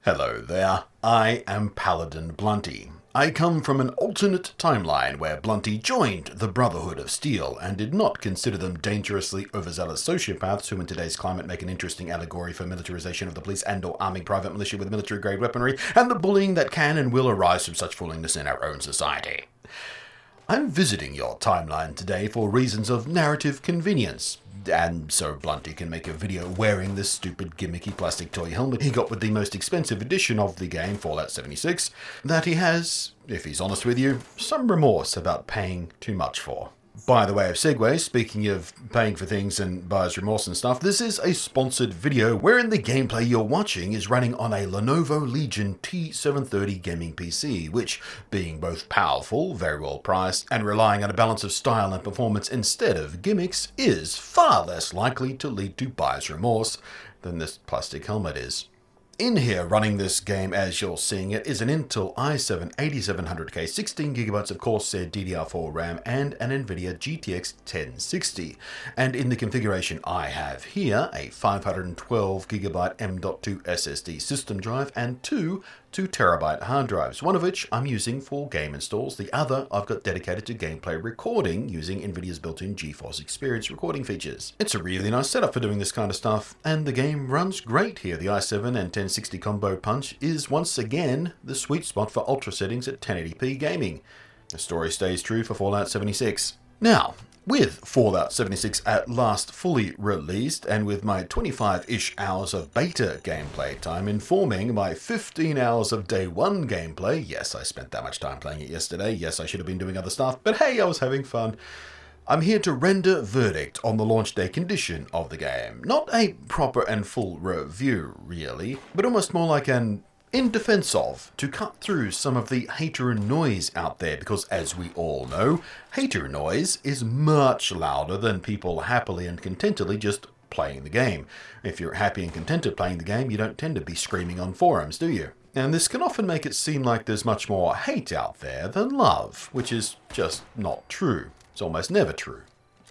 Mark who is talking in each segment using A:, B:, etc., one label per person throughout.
A: Hello there, I am Paladin Blunty. I come from an alternate timeline where Blunty joined the Brotherhood of Steel and did not consider them dangerously overzealous sociopaths who in today's climate make an interesting allegory for militarization of the police and or arming private militia with military-grade weaponry and the bullying that can and will arise from such foolishness in our own society. I'm visiting your timeline today for reasons of narrative convenience, and so Blunty can make a video wearing this stupid gimmicky plastic toy helmet he got with the most expensive edition of the game, Fallout 76, that he has, if he's honest with you, some remorse about paying too much for. By the way of segue, speaking of paying for things and buyer's remorse and stuff, this is a sponsored video wherein the gameplay you're watching is running on a Lenovo Legion T730 gaming PC, which, being both powerful, very well priced, and relying on a balance of style and performance instead of gimmicks, is far less likely to lead to buyer's remorse than this plastic helmet is. In here, running this game as you're seeing it, is an Intel i7 8700K 16GB of Corsair DDR4 RAM and an NVIDIA GTX 1060. And in the configuration I have here, a 512GB M.2 SSD system drive and two 2TB hard drives, one of which I'm using for game installs, the other I've got dedicated to gameplay recording using NVIDIA's built-in GeForce Experience recording features. It's a really nice setup for doing this kind of stuff, and the game runs great here. The i7 and 1060 combo punch is once again the sweet spot for ultra settings at 1080p gaming. The story stays true for Fallout 76. Now, with Fallout 76 at last fully released, and with my 25-ish hours of beta gameplay time informing my 15 hours of day one gameplay, yes, I spent that much time playing it yesterday, yes, I should have been doing other stuff, but hey, I was having fun. I'm here to render verdict on the launch day condition of the game. Not a proper and full review, really, but almost more like an in defense of, to cut through some of the hater noise out there, because as we all know, hater noise is much louder than people happily and contentedly just playing the game. If you're happy and contented playing the game, you don't tend to be screaming on forums, do you? And this can often make it seem like there's much more hate out there than love, which is just not true. It's almost never true.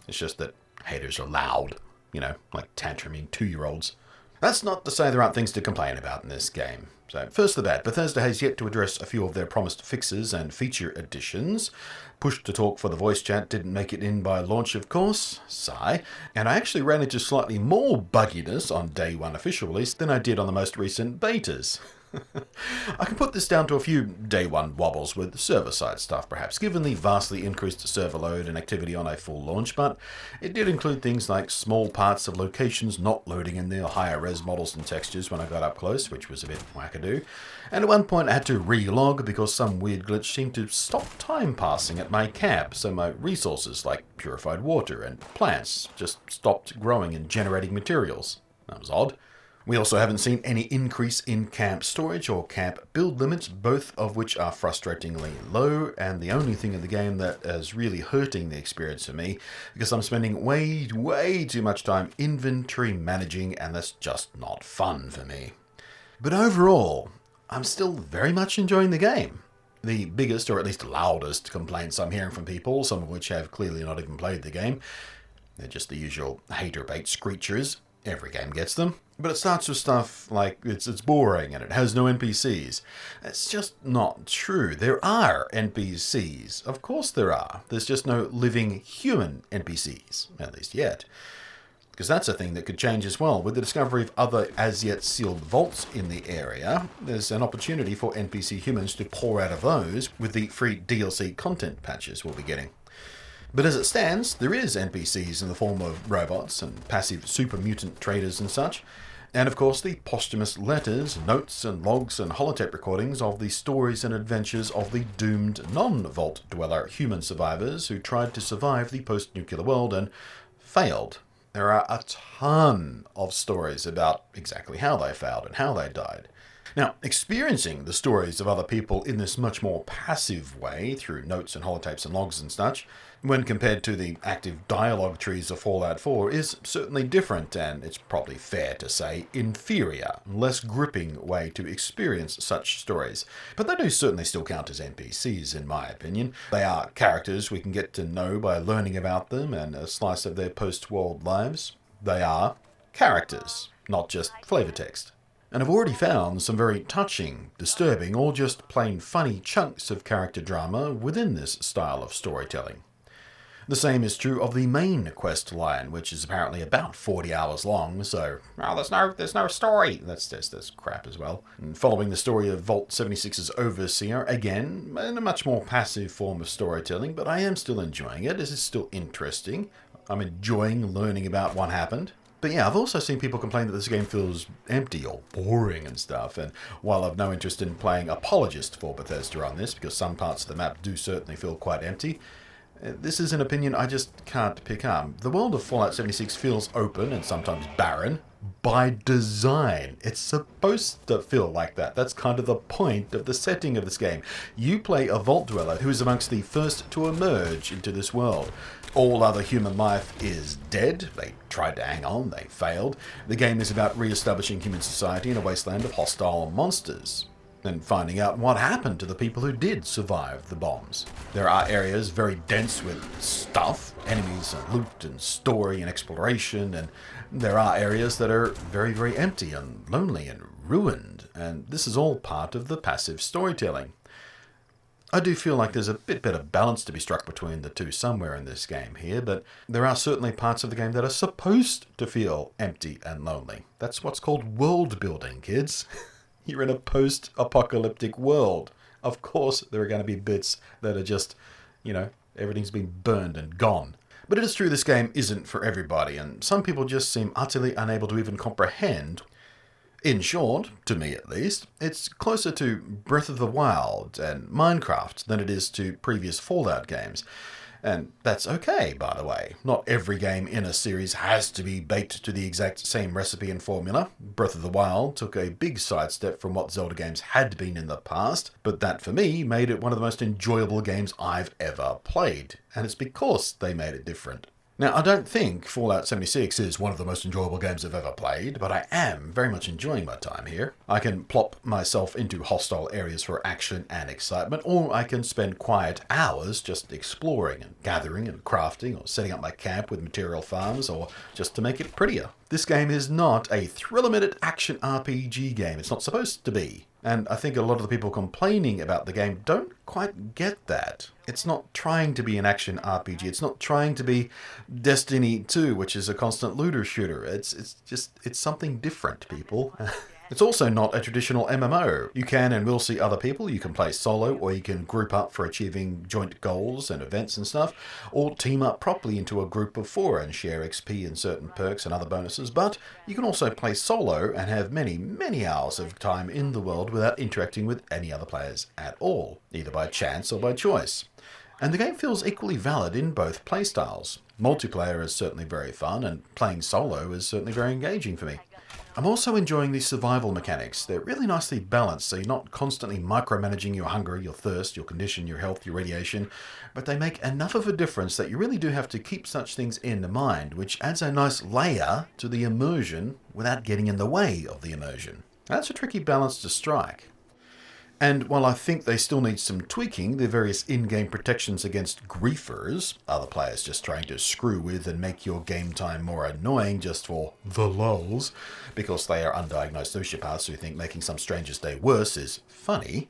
A: It's just that haters are loud, like tantruming 2-year-olds. That's not to say there aren't things to complain about in this game. So, first the bad, Bethesda has yet to address a few of their promised fixes and feature additions. Push to talk for the voice chat didn't make it in by launch, of course. Sigh. And I actually ran into slightly more bugginess on day one official release than I did on the most recent betas. I can put this down to a few day one wobbles with server-side stuff, perhaps, given the vastly increased server load and activity on a full launch, but it did include things like small parts of locations not loading in their higher res models and textures when I got up close, which was a bit wackadoo. And at one point I had to relog because some weird glitch seemed to stop time passing at my camp, so my resources like purified water and plants just stopped growing and generating materials. That was odd. We also haven't seen any increase in camp storage or camp build limits, both of which are frustratingly low, and the only thing in the game that is really hurting the experience for me, because I'm spending way too much time inventory managing, and that's just not fun for me. But overall, I'm still very much enjoying the game. The biggest, or at least loudest, complaints I'm hearing from people, some of which have clearly not even played the game, they're just the usual hater bait screechers. Every game gets them. But it starts with stuff like it's boring and it has no NPCs. It's just not true. There are NPCs. Of course there are. There's just no living human NPCs, at least yet. Because that's a thing that could change as well. With the discovery of other as-yet sealed vaults in the area, there's an opportunity for NPC humans to pour out of those with the free DLC content patches we'll be getting. But as it stands, there is NPCs in the form of robots and passive super mutant traders and such. And of course the posthumous letters, notes and logs and holotape recordings of the stories and adventures of the doomed non-vault dweller human survivors who tried to survive the post-nuclear world and failed. There are a ton of stories about exactly how they failed and how they died. Now, experiencing the stories of other people in this much more passive way, through notes and holotapes and logs and such, when compared to the active dialogue trees of Fallout 4, is certainly different, and it's probably fair to say inferior, less gripping way to experience such stories. But they do certainly still count as NPCs, in my opinion. They are characters we can get to know by learning about them and a slice of their post-world lives. They are characters, not just flavor text. And I've already found some very touching, disturbing, or just plain funny chunks of character drama within this style of storytelling. The same is true of the main quest line, which is apparently about 40 hours long, so, there's no story. That's crap as well. And following the story of Vault 76's Overseer, again, in a much more passive form of storytelling, but I am still enjoying it. This is still interesting. I'm enjoying learning about what happened. But yeah, I've also seen people complain that this game feels empty or boring and stuff, and while I've no interest in playing apologist for Bethesda on this, because some parts of the map do certainly feel quite empty, this is an opinion I just can't pick up. The world of Fallout 76 feels open and sometimes barren by design. It's supposed to feel like that. That's kind of the point of the setting of this game. You play a Vault Dweller who is amongst the first to emerge into this world. All other human life is dead. They tried to hang on, they failed. The game is about re-establishing human society in a wasteland of hostile monsters, and finding out what happened to the people who did survive the bombs. There are areas very dense with stuff, enemies and loot and story and exploration, and there are areas that are very, very empty and lonely and ruined, and this is all part of the passive storytelling. I do feel like there's a bit better balance to be struck between the two somewhere in this game here, but there are certainly parts of the game that are supposed to feel empty and lonely. That's what's called world building, kids. You're in a post-apocalyptic world. Of course there are going to be bits that are just, everything's been burned and gone. But it is true this game isn't for everybody, and some people just seem utterly unable to even comprehend. In short, to me at least, it's closer to Breath of the Wild and Minecraft than it is to previous Fallout games. And that's okay, by the way. Not every game in a series has to be baked to the exact same recipe and formula. Breath of the Wild took a big sidestep from what Zelda games had been in the past, but that for me made it one of the most enjoyable games I've ever played. And it's because they made it different. Now, I don't think Fallout 76 is one of the most enjoyable games I've ever played, but I am very much enjoying my time here. I can plop myself into hostile areas for action and excitement, or I can spend quiet hours just exploring and gathering and crafting, or setting up my camp with material farms, or just to make it prettier. This game is not a thrill-a-minute action RPG game. It's not supposed to be. And I think a lot of the people complaining about the game don't quite get that. It's not trying to be an action RPG. It's not trying to be Destiny 2, which is a constant looter shooter. It's something different, people. It's also not a traditional MMO. You can and will see other people. You can play solo, or you can group up for achieving joint goals and events and stuff, or team up properly into a group of 4 and share XP and certain perks and other bonuses. But you can also play solo and have many, many hours of time in the world without interacting with any other players at all, either by chance or by choice. And the game feels equally valid in both playstyles. Multiplayer is certainly very fun, and playing solo is certainly very engaging for me. I'm also enjoying the survival mechanics. They're really nicely balanced, so you're not constantly micromanaging your hunger, your thirst, your condition, your health, your radiation, but they make enough of a difference that you really do have to keep such things in mind, which adds a nice layer to the immersion without getting in the way of the immersion. That's a tricky balance to strike. And while I think they still need some tweaking, the various in-game protections against griefers, other players just trying to screw with and make your game time more annoying just for the lulz, because they are undiagnosed sociopaths who think making some stranger's day worse is funny.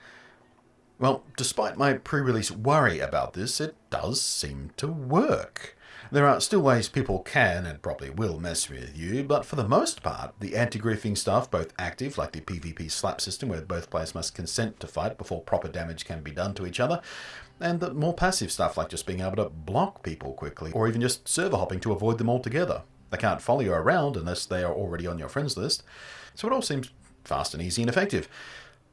A: Well, despite my pre-release worry about this, it does seem to work. There are still ways people can and probably will mess with you, but for the most part, the anti-griefing stuff, both active, like the PvP slap system where both players must consent to fight before proper damage can be done to each other, and the more passive stuff like just being able to block people quickly, or even just server hopping to avoid them altogether. They can't follow you around unless they are already on your friends list, so it all seems fast and easy and effective.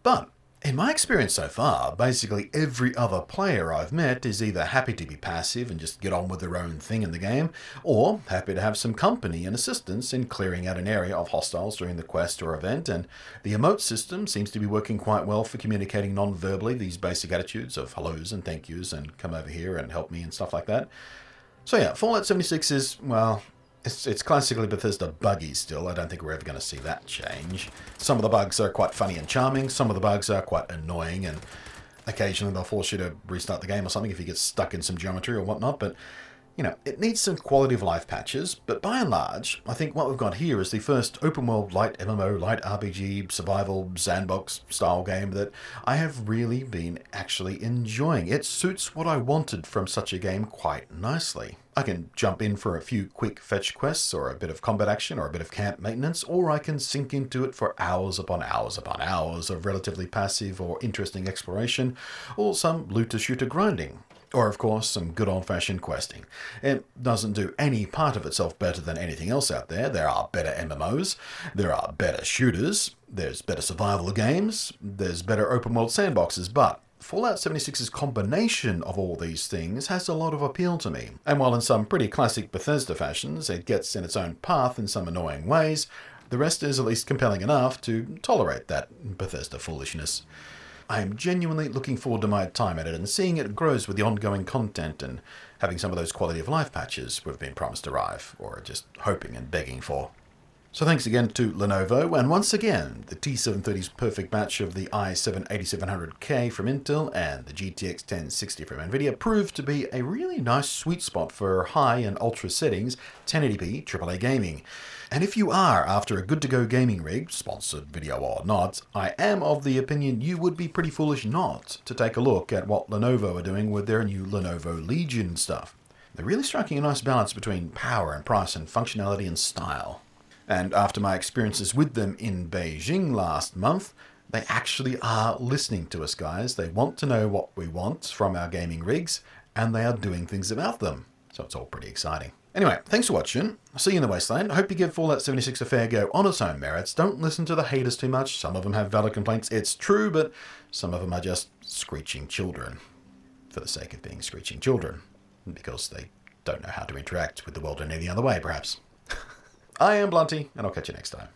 A: But in my experience so far, basically every other player I've met is either happy to be passive and just get on with their own thing in the game, or happy to have some company and assistance in clearing out an area of hostiles during the quest or event, and the emote system seems to be working quite well for communicating non-verbally these basic attitudes of hellos and thank yous and come over here and help me and stuff like that. So yeah, Fallout 76 is, well, it's classically Bethesda buggy still. I don't think we're ever going to see that change. Some of the bugs are quite funny and charming. Some of the bugs are quite annoying, and occasionally they'll force you to restart the game or something if you get stuck in some geometry or whatnot. But You know, it needs some quality of life patches, but by and large, I think what we've got here is the first open world light MMO, light RPG, survival, sandbox style game that I have really been actually enjoying. It suits what I wanted from such a game quite nicely. I can jump in for a few quick fetch quests, or a bit of combat action, or a bit of camp maintenance, or I can sink into it for hours upon hours upon hours of relatively passive or interesting exploration, or some looter-shooter grinding. Or, of course, some good old-fashioned questing. It doesn't do any part of itself better than anything else out there. There are better MMOs, there are better shooters, there's better survival games, there's better open-world sandboxes, but Fallout 76's combination of all these things has a lot of appeal to me. And while in some pretty classic Bethesda fashions it gets in its own path in some annoying ways, the rest is at least compelling enough to tolerate that Bethesda foolishness. I am genuinely looking forward to my time at it and seeing it grows with the ongoing content and having some of those quality of life patches we've been promised arrive, or just hoping and begging for. So thanks again to Lenovo, and once again, the T730's perfect match of the i7-8700K from Intel and the GTX 1060 from Nvidia proved to be a really nice sweet spot for high and ultra settings 1080p AAA gaming. And if you are after a good-to-go gaming rig, sponsored video or not, I am of the opinion you would be pretty foolish not to take a look at what Lenovo are doing with their new Lenovo Legion stuff. They're really striking a nice balance between power and price and functionality and style. And after my experiences with them in Beijing last month, they actually are listening to us, guys. They want to know what we want from our gaming rigs, and they are doing things about them. So it's all pretty exciting. Anyway, thanks for watching. I'll see you in the wasteland. I hope you give Fallout 76 a fair go on its own merits. Don't listen to the haters too much. Some of them have valid complaints. It's true, but some of them are just screeching children. For the sake of being screeching children. Because they don't know how to interact with the world in any other way, perhaps. I am Blunty, and I'll catch you next time.